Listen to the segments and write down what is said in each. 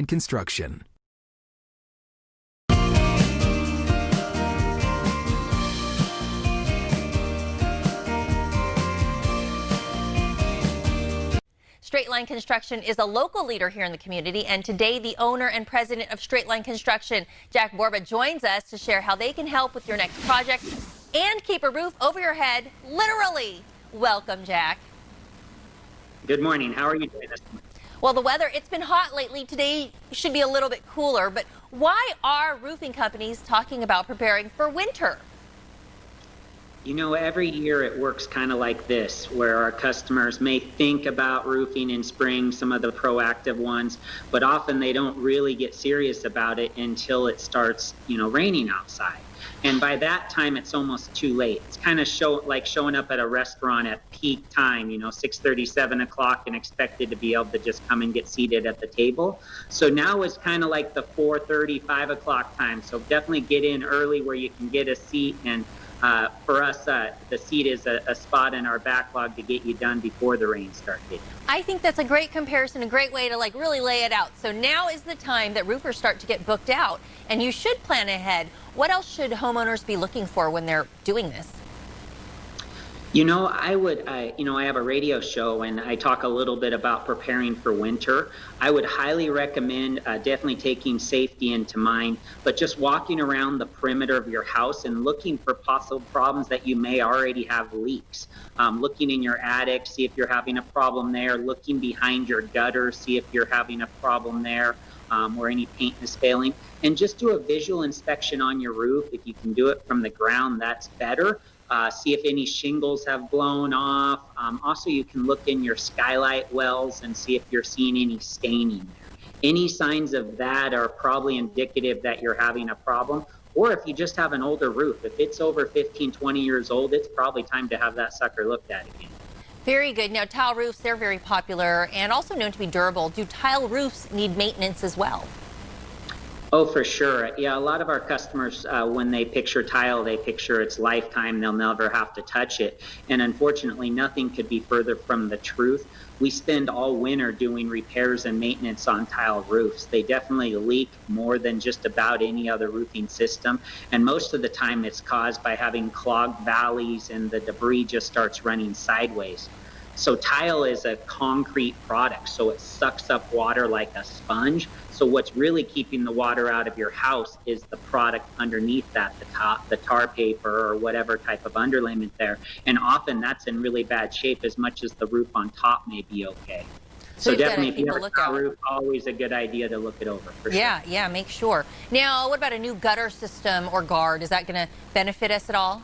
Construction. Straight Line Construction is a local leader here in the community, and today the owner and president of Straight Line Construction, Jack Borba, joins us to share how they can help with your next project and keep a roof over your head, literally. Welcome, Jack. Good morning. How are you doing this morning? Well, the weather, it's been hot lately. Today should be a little bit cooler, but why are roofing companies talking about preparing for winter? You know, every year it works kind of like this, where our customers may think about roofing in spring, some of the proactive ones, but often they don't really get serious about it until it starts, raining outside. And by that time, it's almost too late. It's kind of like showing up at a restaurant at peak time, 6:30, 7 o'clock, and expected to be able to just come and get seated at the table. So now it's kind of like the 4:30, 5 o'clock time. So definitely get in early where you can get a seat. And for us, the seat is a spot in our backlog to get you done before the rain starts hitting. I think that's a great comparison, a great way to really lay it out. So now is the time that roofers start to get booked out, and you should plan ahead. What else should homeowners be looking for when they're doing this? I have a radio show and I talk a little bit about preparing for winter. I would highly recommend definitely taking safety into mind, but just walking around the perimeter of your house and looking for possible problems that you may already have leaks. Looking in your attic, see if you're having a problem there. Looking behind your gutter, see if you're having a problem there. Where any paint is failing, and just do a visual inspection on your roof. If you can do it from the ground, that's better. See if any shingles have blown off. Also, you can look in your skylight wells and see if you're seeing any staining there. Any signs of that are probably indicative that you're having a problem. Or if you just have an older roof, if it's over 15, 20 years old, it's probably time to have that sucker looked at again. Very good. Now, tile roofs, they're very popular and also known to be durable. Do tile roofs need maintenance as well? Oh, for sure. Yeah, a lot of our customers, when they picture tile, they picture its lifetime. They'll never have to touch it. And unfortunately, nothing could be further from the truth. We spend all winter doing repairs and maintenance on tile roofs. They definitely leak more than just about any other roofing system. And most of the time it's caused by having clogged valleys and the debris just starts running sideways. So tile is a concrete product, so it sucks up water like a sponge. So what's really keeping the water out of your house is the product underneath that, the tar paper or whatever type of underlayment there. And often that's in really bad shape, as much as the roof on top may be okay. So definitely, if you have a tile roof, always a good idea to look it over. For sure. Yeah, make sure. Now, what about a new gutter system or guard? Is that going to benefit us at all?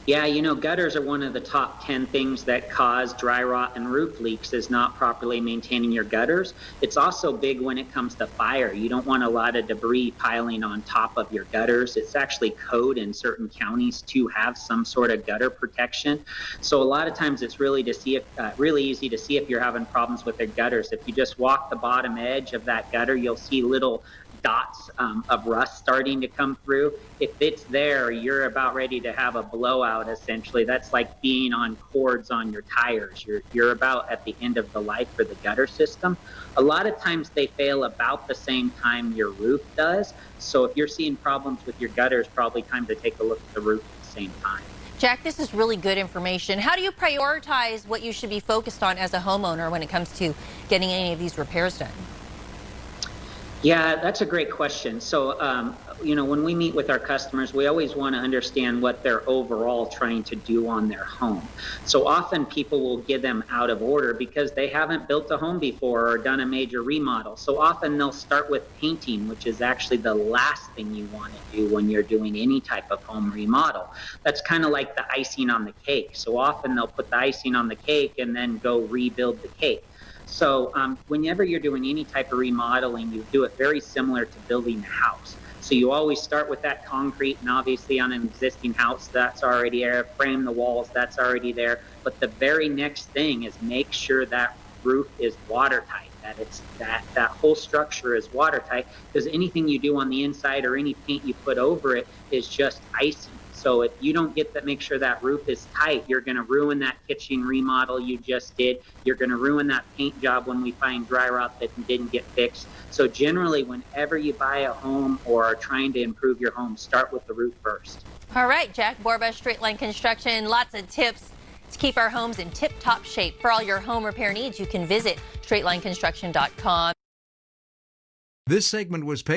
Yeah, gutters are one of the top 10 things that cause dry rot and roof leaks, is not properly maintaining your gutters. It's also big when it comes to fire. You don't want a lot of debris piling on top of your gutters. It's actually code in certain counties to have some sort of gutter protection. So a lot of times it's really easy to see if you're having problems with your gutters. If you just walk the bottom edge of that gutter, you'll see little dots of rust starting to come through. If it's there, you're about ready to have a blowout, essentially. That's like being on cords on your tires. You're about at the end of the life for the gutter system. A lot of times they fail about the same time your roof does. So if you're seeing problems with your gutters, probably time to take a look at the roof at the same time. Jack, this is really good information. How do you prioritize what you should be focused on as a homeowner when it comes to getting any of these repairs done? Yeah, that's a great question. So, when we meet with our customers, we always want to understand what they're overall trying to do on their home. So often people will get them out of order because they haven't built a home before or done a major remodel. So often they'll start with painting, which is actually the last thing you want to do when you're doing any type of home remodel. That's kind of like the icing on the cake. So often they'll put the icing on the cake and then go rebuild the cake. So whenever you're doing any type of remodeling, you do it very similar to building a house. So you always start with that concrete, and obviously on an existing house, that's already there. Frame the walls, that's already there. But the very next thing is make sure that roof is watertight, that it's that whole structure is watertight, because anything you do on the inside or any paint you put over it is just icing. So if you don't get that, make sure that roof is tight, you're going to ruin that kitchen remodel you just did. You're going to ruin that paint job when we find dry rot that didn't get fixed. So generally, whenever you buy a home or are trying to improve your home, start with the roof first. All right, Jack Borba, Straight Line Construction, lots of tips to keep our homes in tip-top shape. For all your home repair needs, you can visit straightlineconstruction.com. This segment was paid